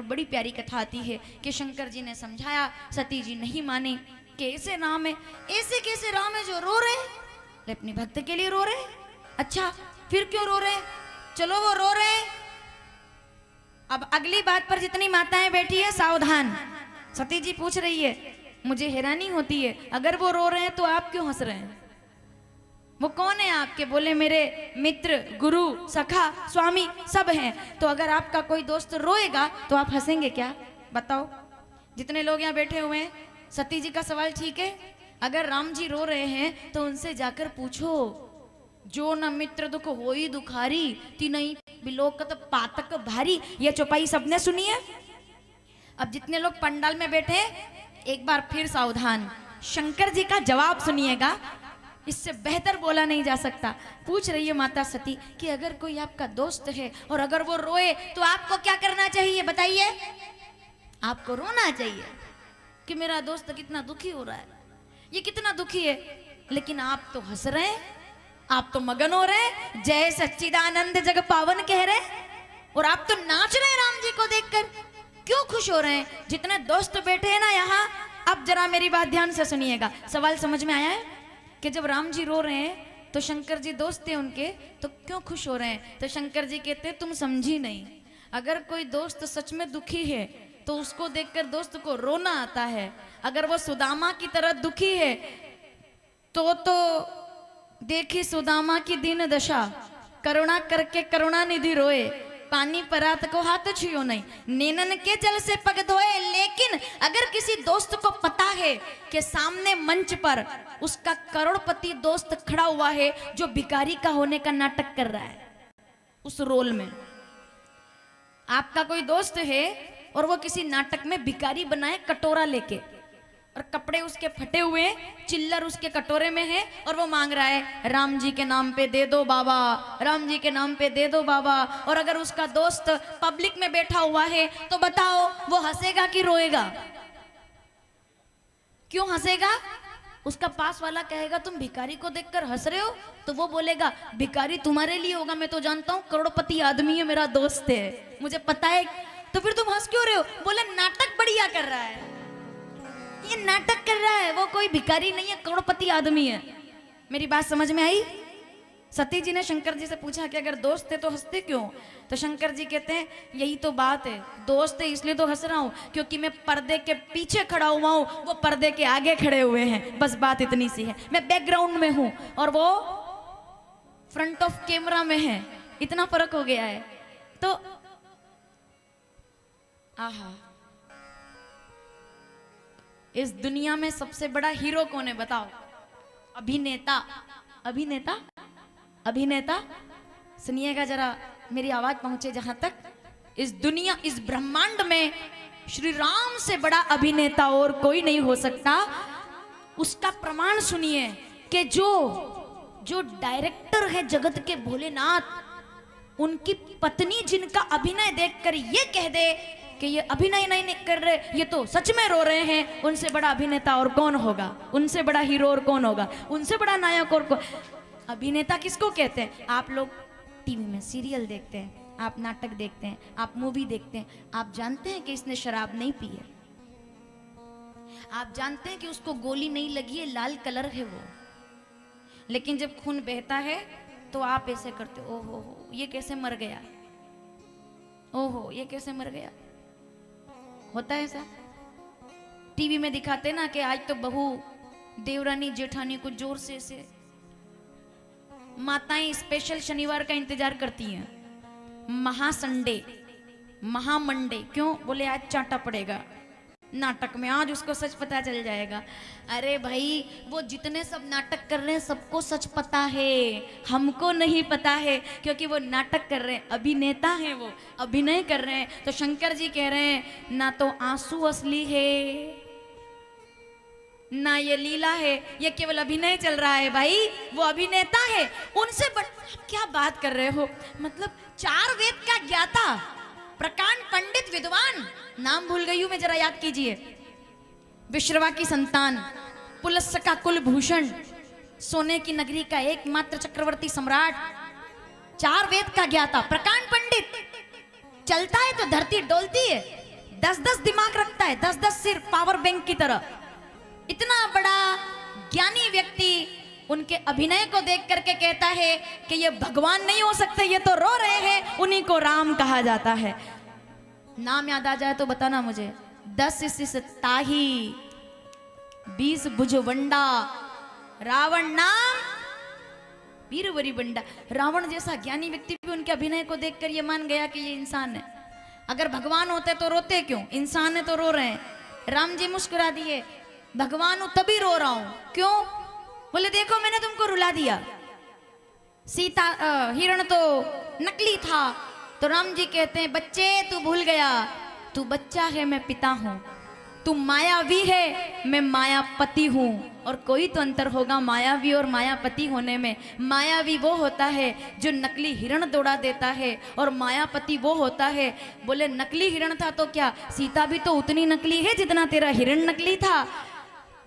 बड़ी प्यारी कथा आती है कि शंकर जी ने समझाया, सती जी नहीं माने। कैसे राम है, ऐसे कैसे राम है जो रो रहे, अपने भक्त के लिए रो रहे। अच्छा फिर क्यों रो रहे? चलो वो रो रहे। अब अगली बात पर जितनी माताएं बैठी है सावधान। सती जी पूछ रही है, मुझे हैरानी होती है, अगर वो रो रहे हैं तो आप क्यों हंस रहे हैं? वो कौन है आपके? बोले मेरे मित्र, गुरु, सखा, स्वामी सब हैं। तो अगर आपका कोई दोस्त रोएगा तो आप हंसेंगे क्या? बताओ। जितने लोग यहाँ बैठे हुए हैं, सती जी का सवाल ठीक है? अगर राम जी रो रहे हैं तो उनसे जाकर पूछो, जो न मित्र दुख होई दुखारी, ती नहीं बिलोकत पातक भारी। ये चौपाई सबने सुनी है? अब जितने लोग पंडाल में बैठे, एक बार फिर सावधान, शंकर जी का जवाब सुनिएगा, इससे बेहतर बोला नहीं जा सकता। पूछ रही है माता सती कि अगर कोई आपका दोस्त है और अगर वो रोए तो आपको क्या करना चाहिए? बताइए। आपको रोना चाहिए कि मेरा दोस्त कितना दुखी हो रहा है, ये कितना दुखी है। लेकिन आप तो हंस रहे हैं, आप तो मगन हो रहे हैं, जय सच्चिदानंद जग पावन कह रहे हैं, और आप तो नाच रहे हैं राम जी को देखकर। क्यों खुश हो रहे हैं? जितने दोस्त बैठे हैं ना यहाँ, अब जरा मेरी बात ध्यान से सुनिएगा। सवाल समझ में आया है कि जब राम जी रो रहे हैं तो शंकर जी दोस्त थे उनके, तो क्यों खुश हो रहे हैं? तो शंकर जी कहते तुम समझी नहीं। अगर कोई दोस्त सच में दुखी है तो उसको देखकर दोस्त को रोना आता है। अगर वो सुदामा की तरह दुखी है तो देखी सुदामा की दीन दशा, करुणा करके करुणा निधि रोए, पानी परात को हाथ छुओ नहीं, नैनन के जल से पग धोए। लेकिन अगर किसी दोस्त को पता है कि सामने मंच पर उसका करोड़पति दोस्त खड़ा हुआ है जो भिखारी का होने का नाटक कर रहा है, उस रोल में आपका कोई दोस्त है और वो किसी नाटक में भिखारी बनाए कटोरा लेके, और कपड़े उसके फटे हुए, चिल्लर उसके कटोरे में है, और वो मांग रहा है राम जी के नाम पे दे दो बाबा, राम जी के नाम पे दे दो बाबा। और अगर उसका दोस्त पब्लिक में बैठा हुआ है तो बताओ वो हंसेगा कि रोएगा? क्यों हंसेगा? उसका पास वाला कहेगा तुम भिखारी को देखकर हंस रहे हो, तो वो बोलेगा भिखारी तुम्हारे लिए होगा, मैं तो जानता हूं, करोड़पति आदमी है, मेरा दोस्त है, मुझे पता है। तो फिर तुम हंस क्यों रहे हो? बोले नाटक बढ़िया कर रहा है, ये नाटक कर रहा है, वो कोई भिखारी नहीं है, करोड़पति आदमी है। मेरी बात समझ में आई? सती जी ने शंकर जी से पूछा कि अगर दोस्त है तो हंसते क्यों? तो शंकर जी कहते हैं यही तो बात है, दोस्त है इसलिए तो हंस रहा हूं क्योंकि मैं पर्दे के पीछे खड़ा हुआ हूं, वो पर्दे के आगे खड़े हुए हैं, बस बात इतनी सी है। मैं बैकग्राउंड में हूं और वो फ्रंट ऑफ कैमरा में है, इतना फर्क हो गया है। तो आहा, इस दुनिया में सबसे बड़ा हीरो कौन है बताओ? अभिनेता। अभिनेता, अभिनेता, सुनिएगा जरा, मेरी आवाज पहुंचे जहां तक। इस दुनिया, इस ब्रह्मांड में श्री राम से बड़ा अभिनेता और कोई नहीं हो सकता। उसका प्रमाण सुनिए कि जो डायरेक्टर है जगत के भोलेनाथ, उनकी पत्नी जिनका अभिनय देखकर ये कह दे कि ये अभिनय नहीं कर रहे, ये तो सच में रो रहे हैं, उनसे बड़ा अभिनेता और कौन होगा? उनसे बड़ा हीरो और कौन होगा? उनसे बड़ा नायक और कौन? अभिनेता किसको कहते हैं? आप लोग टीवी में सीरियल देखते हैं, आप नाटक देखते हैं, आप मूवी देखते हैं, आप जानते हैं कि इसने शराब नहीं पी है, आप जानते हैं कि उसको गोली नहीं लगी है, लाल कलर है वो, लेकिन जब खून बहता है तो आप ऐसे करते, ओहो ये कैसे मर गया, ओहो ये कैसे मर गया। होता है ऐसा? टीवी में दिखाते ना कि आज तो बहू देवरानी जेठानी को जोर से माताएं स्पेशल शनिवार का इंतजार करती हैं, महासंडे, महामंडे। क्यों? बोले आज चाटा पड़ेगा नाटक में, आज उसको सच पता चल जाएगा। अरे भाई, वो जितने सब नाटक कर रहे हैं सबको सच पता है, हमको नहीं पता है क्योंकि वो नाटक कर रहे हैं, अभिनेता हैं, वो अभिनय कर रहे हैं। तो शंकर जी कह रहे हैं ना तो आंसू असली है ना ये लीला है, ये केवल अभिनय चल रहा है भाई, वो अभिनेता है। उनसे क्या बात कर रहे हो? मतलब 4 वेद का ज्ञाता, प्रकांड पंडित विद्वान, नाम भूल गई हूं मैं, जरा याद कीजिए। विश्रवा की संतान, पुलस्स का कुलभूषण, सोने की नगरी का एकमात्र चक्रवर्ती सम्राट, 4 वेद का ज्ञाता, प्रकांड पंडित, चलता है तो धरती डोलती है, 10-10 दिमाग रखता है, 10-10 सिर, पावर बैंक की तरह। इतना बड़ा ज्ञानी व्यक्ति उनके अभिनय को देख करके कहता है कि ये भगवान नहीं हो सकते, ये तो रो रहे हैं, उन्हीं को राम कहा जाता है। नाम याद आ जाए तो बताना मुझे। 10 इस ताही, 20 भुजबंडा, रावण नाम वीरवरी बंडा। रावण जैसा ज्ञानी व्यक्ति भी उनके अभिनय को देखकर ये मान गया कि ये इंसान है। अगर भगवान होते तो रोते क्यों, इंसान है तो रो रहे हैं। राम जी मुस्कुरा दिए, भगवान हूं तभी रो रहा हूं, क्यों? बोले देखो मैंने तुमको रुला दिया, सीता हिरण तो नकली था। तो राम जी कहते हैं बच्चे तू भूल गया, तू बच्चा है मैं पिता हूं, तू मायावी है मैं मायापति हूं। और कोई तो अंतर होगा मायावी और मायापति होने में। मायावी वो होता है जो नकली हिरण दौड़ा देता है, और मायापति वो होता है। बोले नकली हिरण था तो क्या, सीता भी तो उतनी नकली है जितना तेरा हिरण नकली था।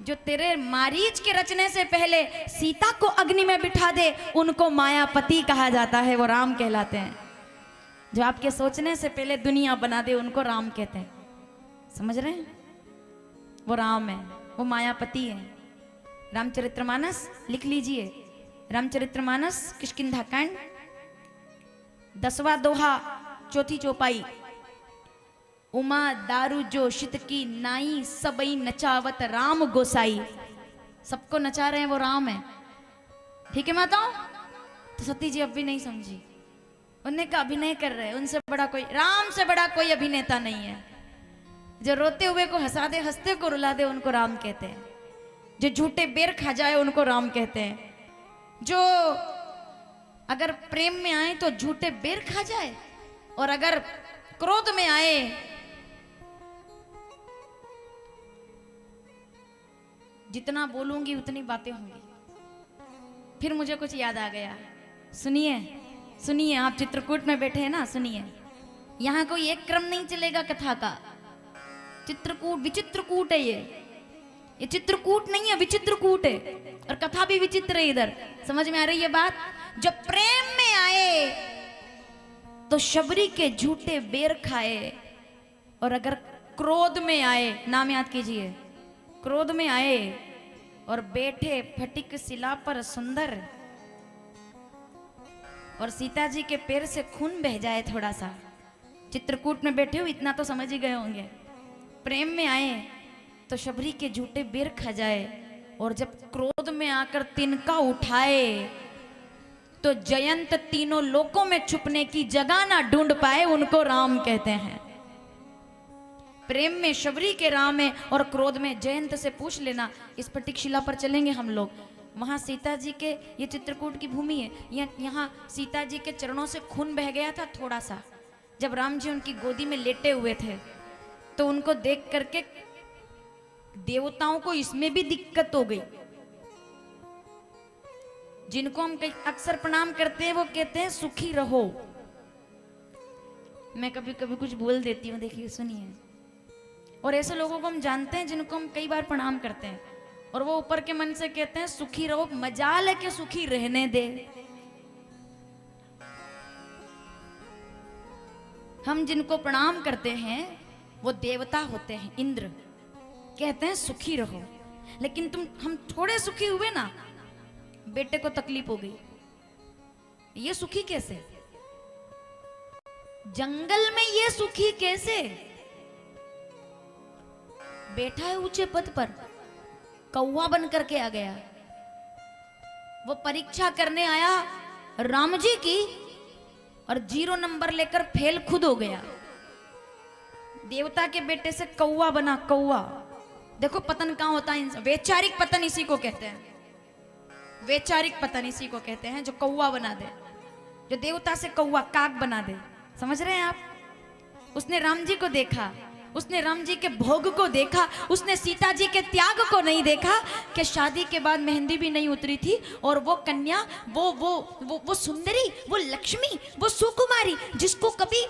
जो तेरे मारीच के रचने से पहले सीता को अग्नि में बिठा दे, उनको मायापति कहा जाता है, वो राम कहलाते हैं। जो आपके सोचने से पहले दुनिया बना दे, उनको राम कहते हैं। समझ रहे हैं? वो राम है, वो मायापति है। रामचरितमानस लिख लीजिए। रामचरितमानस किष्किंधा कांड 10वां दोहा, 4थी चौपाई। उमा दारू जो शित की नाई, सबई नचावत राम गोसाई। सबको नचा रहे हैं वो राम है। ठीक है माताओं? तो सती जी अब भी नहीं समझी, उन्हें का अभिनय कर रहे हैं। उनसे बड़ा कोई, राम से बड़ा कोई अभिनेता नहीं है। जो रोते हुए को हंसा दे, हंसते को रुला दे, उनको राम कहते हैं। जो झूठे बेर खा जाए उनको राम कहते हैं। जो अगर प्रेम में आए तो झूठे बेर खा जाए, और अगर क्रोध में आए जितना बोलूंगी उतनी बातें होंगी। फिर मुझे कुछ याद आ गया, सुनिए सुनिए। आप चित्रकूट में बैठे हैं ना, सुनिए। यहाँ कोई एक क्रम नहीं चलेगा कथा का। चित्रकूट विचित्रकूट है ये चित्रकूट नहीं है, विचित्रकूट है। और कथा भी विचित्र है। इधर समझ में आ रही है बात? जब प्रेम में आए तो शबरी के झूठे बेर खाए, और अगर क्रोध में आए, नाम याद कीजिए, क्रोध में आए और बैठे फटिक शिला पर सुंदर, और सीता जी के पैर से खून बह जाए थोड़ा सा। चित्रकूट में बैठे हो, इतना तो समझ ही गए होंगे। प्रेम में आए तो शबरी के झूठे बेर खा जाए, और जब क्रोध में आकर तिनका उठाए तो जयंत तीनों लोकों में छुपने की जगह ना ढूंढ पाए, उनको राम कहते हैं। प्रेम में शबरी के राम है, और क्रोध में जयंत से पूछ लेना। इस फटिकशिला पर चलेंगे हम लोग। वहां सीता जी के, ये चित्रकूट की भूमि है, यहाँ सीता जी के चरणों से खून बह गया था थोड़ा सा। जब राम जी उनकी गोदी में लेटे हुए थे तो उनको देख करके देवताओं को इसमें भी दिक्कत हो गई। जिनको हम अक्सर प्रणाम करते हैं वो कहते हैं सुखी रहो। मैं कभी कभी कुछ बोल देती हूँ, देखिए सुनिए। और ऐसे लोगों को हम जानते हैं जिनको हम कई बार प्रणाम करते हैं, और वो ऊपर के मन से कहते हैं सुखी रहो। मजाल है कि सुखी रहने दे। हम जिनको प्रणाम करते हैं वो देवता होते हैं, इंद्र। कहते हैं सुखी रहो, लेकिन हम थोड़े सुखी हुए ना, बेटे को तकलीफ हो गई, ये सुखी कैसे? जंगल में ये सुखी कैसे? बैठा है ऊंचे पद पर, कौवा बन करके आ गया। वो परीक्षा करने आया राम जी की, और 0 नंबर लेकर फेल खुद हो गया। देवता के बेटे से कौवा बना, कौवा। देखो पतन कहां होता है? वैचारिक पतन इसी को कहते हैं। वैचारिक पतन इसी को कहते हैं जो कौवा बना दे, जो देवता से कौवा काक बना दे। समझ रहे हैं आप? उसने राम जी को देखा, उसने राम जी के भोग को देखा, उसने सीता जी के त्याग को नहीं देखा कि शादी के बाद मेहंदी भी नहीं उतरी थी, और वो कन्या, वो सुंदरी, वो लक्ष्मी, वो सुकुमारी, जिसको कभी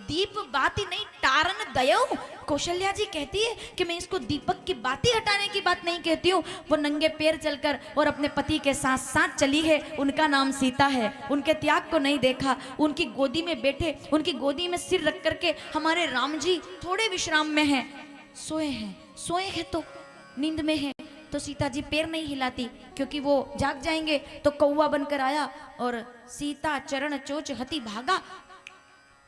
दीप बाती नहीं टारन दयो। कौशल्या जी कहती है कि मैं इसको दीपक की बाती हटाने की बात नहीं कहती हूँ। वो नंगे पैर चलकर और अपने पति के साथ साथ चली है। उनका नाम सीता है। उनके त्याग को नहीं देखा। उनकी गोदी में बैठे, उनकी गोदी में सिर रख करके हमारे राम जी थोड़े विश्राम में हैं, सोए हैं। सोए हैं तो नींद में है, तो सीता जी पैर नहीं हिलाती क्योंकि वो जाग जाएंगे। तो कौवा बनकर आया और सीता चरण चोच हति भागा,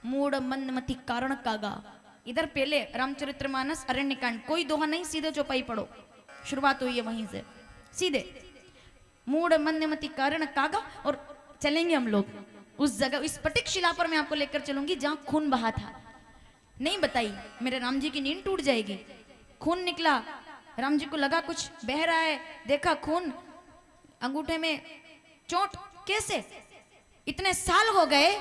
मूड मंदमति कारण कागा। इधर पहले रामचरितमानस अरण्यकांड, कोई दोहा नहीं, सीधे चौपाई पढ़ो, शुरुआत हुई है वहीं से सीधे। मूड मंदमति कारण कागा। और चलेंगे हम लोग उस जगह, इस पटिक शिला पर मैं आपको लेकर चलूंगी जहां खून बहा था। नहीं बताई, मेरे राम जी की नींद टूट जाएगी। खून निकला, राम जी को लगा कुछ बह रहा है, देखा खून, अंगूठे में चोट। कैसे? इतने साल हो गए,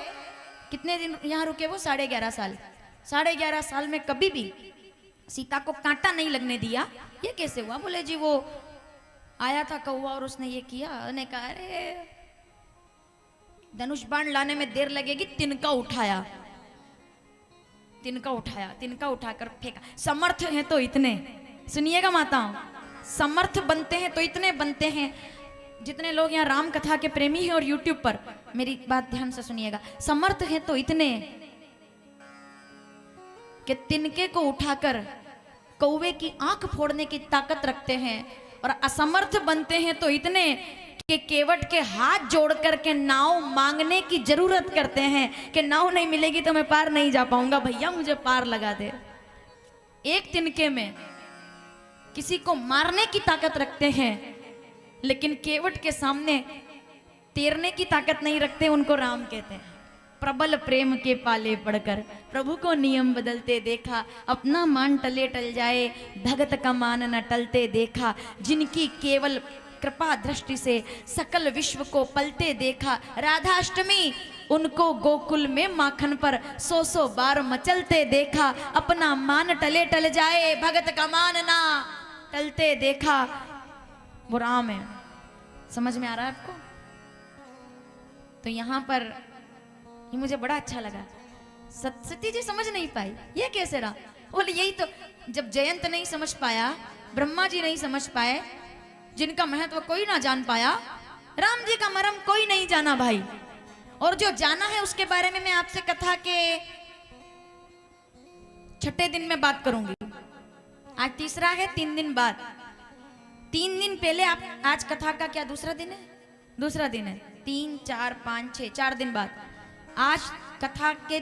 कितने दिन यहाँ रुके वो? 11.5 साल। 11.5 साल में कभी भी सीता को कांटा नहीं लगने दिया। ये कैसे हुआ? बोले जी वो आया था कौवा और उसने ये किया। उन्हें कहा अरे धनुष बाण लाने में देर लगेगी, तिनका उठाया, तिनका उठाया, तिनका उठाकर फेंका। समर्थ हैं तो इतने, सुनिएगा माताओं, समर्थ बनते हैं तो इतने बनते हैं। जितने लोग यहाँ राम कथा के प्रेमी हैं और यूट्यूब पर, मेरी बात ध्यान से सुनिएगा, समर्थ हैं तो इतने कि तिनके को उठाकर कौवे की आंख फोड़ने की ताकत रखते हैं। और असमर्थ बनते हैं तो इतने कि केवट के हाथ जोड़ करके नाव मांगने की जरूरत करते हैं कि नाव नहीं मिलेगी तो मैं पार नहीं जा पाऊंगा, भैया मुझे पार लगा दे। एक तिनके में किसी को मारने की ताकत रखते हैं, लेकिन केवट के सामने तैरने की ताकत नहीं रखते। उनको राम कहते हैं। प्रबल प्रेम के पाले पड़कर प्रभु को नियम बदलते देखा, अपना मान टले टल जाए, भगत का मान न टलते देखा। जिनकी केवल कृपा दृष्टि से सकल विश्व को पलते देखा। राधाष्टमी उनको गोकुल में माखन पर 100 बार मचलते देखा। अपना मान टले टल जाए, भगत का मान ना टलते देखा। वो राम है। समझ में आ रहा है आपको? तो यहां पर ये मुझे बड़ा अच्छा लगा। सती जी समझ नहीं पाई, ये कैसे रहा? बोले यही तो, जब जयंत नहीं समझ पाया, ब्रह्मा जी नहीं समझ पाए, जिनका महत्व कोई ना जान पाया, राम जी का मर्म कोई नहीं जाना भाई। और जो जाना है उसके बारे में मैं आपसे कथा के 6ठे दिन में बात करूंगी। आज तीसरा है, 3 दिन बाद, 3 दिन पहले आप, आज कथा का क्या दूसरा दिन है? दूसरा दिन है। 3, 4, 5, 6, 4 दिन बाद, आज कथा के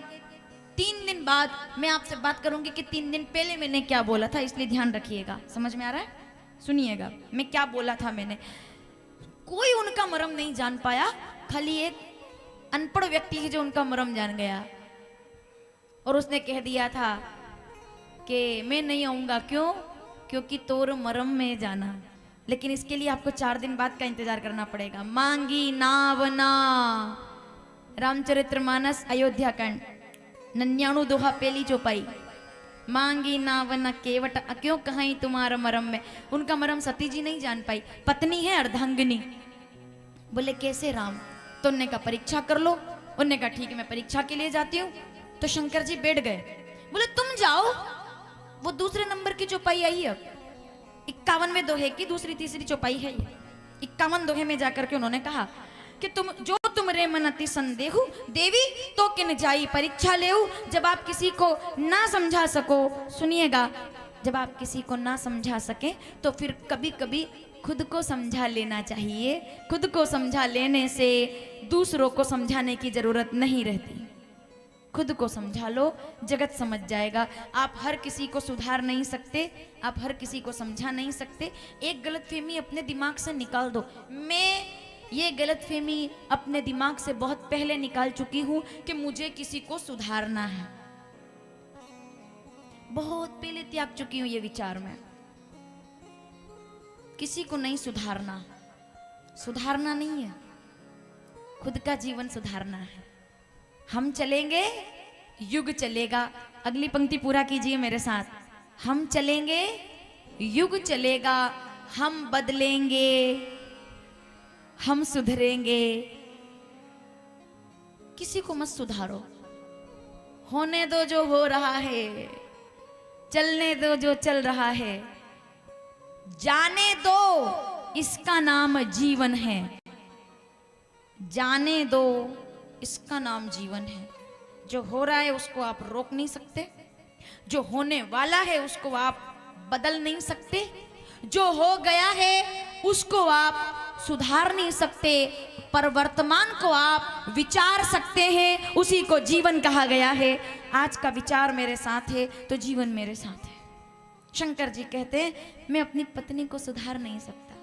3 दिन बाद मैं आपसे बात करूंगी कि 3 दिन पहले मैंने क्या बोला था, इसलिए ध्यान रखिएगा। समझ में आ रहा है? सुनिएगा मैं क्या बोला था मैंने। कोई उनका मर्म नहीं जान पाया, खाली एक अनपढ़ व्यक्ति है जो उनका मर्म जान गया। और उसने कह दिया था कि मैं नहीं आऊंगा। क्यों? क्योंकि तोर मर्म में जाना। लेकिन इसके लिए आपको 4 दिन बाद का इंतजार करना पड़ेगा। मांगी नावना, रामचरितमानस अयोध्या कांड 99 दोहा पहली चौपाई। मांगी नावना केवट क्यों कहीं तुम्हारा मरम में। उनका मरम सती जी नहीं जान पाई, पत्नी है अर्धांगिनी। बोले कैसे राम? तो उन्होंने कहा परीक्षा कर लो। उन्होंने कहा ठीक है मैं परीक्षा के लिए जाती हूँ। तो शंकर जी बैठ गए। बोले तुम जाओ। वो दूसरे नंबर की चौपाई आई है, अब 51वें दोहे की दूसरी तीसरी चौपाई है ये। 51 दोहे में जाकर के उन्होंने कहा कि तुम रे मनति संदेहु देवी तो किन जाई परीक्षा लेऊ। जब आप किसी को ना समझा सको, सुनिएगा, जब आप किसी को ना समझा सके तो फिर कभी कभी खुद को समझा लेना चाहिए। खुद को समझा लेने से दूसरों को समझाने की जरूरत नहीं रहती। खुद को समझा लो, जगत समझ जाएगा। आप हर किसी को सुधार नहीं सकते, आप हर किसी को समझा नहीं सकते। एक गलतफहमी अपने दिमाग से निकाल दो। मैं ये गलतफहमी अपने दिमाग से बहुत पहले निकाल चुकी हूं कि मुझे किसी को सुधारना है। बहुत पहले त्याग चुकी हूं ये विचार में। किसी को नहीं सुधारना, सुधारना नहीं है, खुद का जीवन सुधारना है। हम चलेंगे, युग चलेगा। अगली पंक्ति पूरा कीजिए मेरे साथ। हम चलेंगे, युग चलेगा, हम बदलेंगे, हम सुधरेंगे। किसी को मत सुधारो। होने दो जो हो रहा है, चलने दो जो चल रहा है, जाने दो इसका नाम जीवन है, जाने दो इसका नाम जीवन है। जो हो रहा है उसको आप रोक नहीं सकते, जो होने वाला है उसको आप बदल नहीं सकते, जो हो गया है उसको आप सुधार नहीं सकते, पर वर्तमान को आप विचार सकते हैं, उसी को जीवन कहा गया है। आज का विचार मेरे साथ है तो जीवन मेरे साथ है। शंकर जी कहते हैं मैं अपनी पत्नी को सुधार नहीं सकता,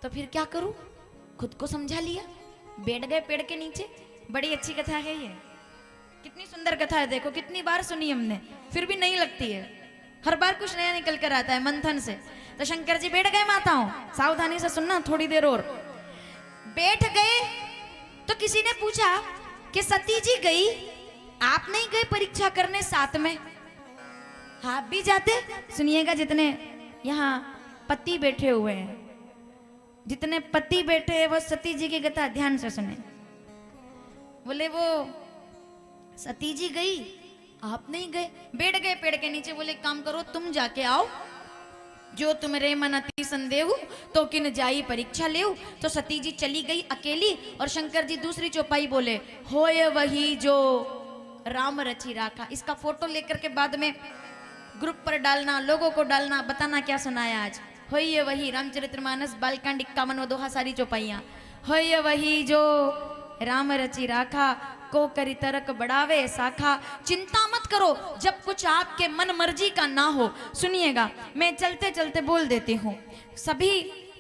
तो फिर क्या करूं? खुद को समझा लिया, बैठ गए पेड़ के नीचे। बड़ी अच्छी कथा है ये, कितनी सुंदर कथा है, देखो कितनी बार सुनी हमने, फिर भी नहीं लगती है, हर बार कुछ नया निकल कर आता है मंथन से। तो शंकर जी बैठ गए माताओं, सावधानी से सुनना, थोड़ी देर और। बैठ गए तो किसी ने पूछा कि सती जी गई, आप नहीं गए परीक्षा करने साथ में? आप भी जाते? सुनिएगा, जितने यहाँ पति बैठे हुए हैं, जितने पति बैठे हैं वो सती जी की कथा ध्यान से सुने। बोले वो सती जी गई, आप नहीं गए। बैठ गए पेड़ के नीचे, बोले काम करो तुम जाके आओ, जो तुम्हारे मन अति संदेह तो किन जाई परीक्षा ले। तो सती जी चली गई अकेली, और शंकर जी दूसरी चौपाई बोले होए वही जो राम रची राखा। इसका फोटो लेकर के बाद में ग्रुप पर डालना, लोगों को डालना, बताना क्या सुनाया आज। होइए वही रामचरितमानस बालकांड 51 व दोहा सारी चौपाइयां। होइए वही जो राम रची राखा, को करी तरक बढ़ावे शाखा। चिंता मत करो जब कुछ आपके मन मर्जी का ना हो। सुनिएगा, मैं चलते चलते बोल देती हूँ, सभी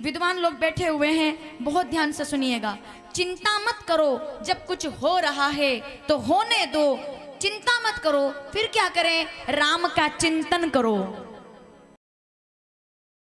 विद्वान लोग बैठे हुए हैं, बहुत ध्यान से सुनिएगा। चिंता मत करो जब कुछ हो रहा है तो होने दो, चिंता मत करो, फिर क्या करें? राम का चिंतन करो।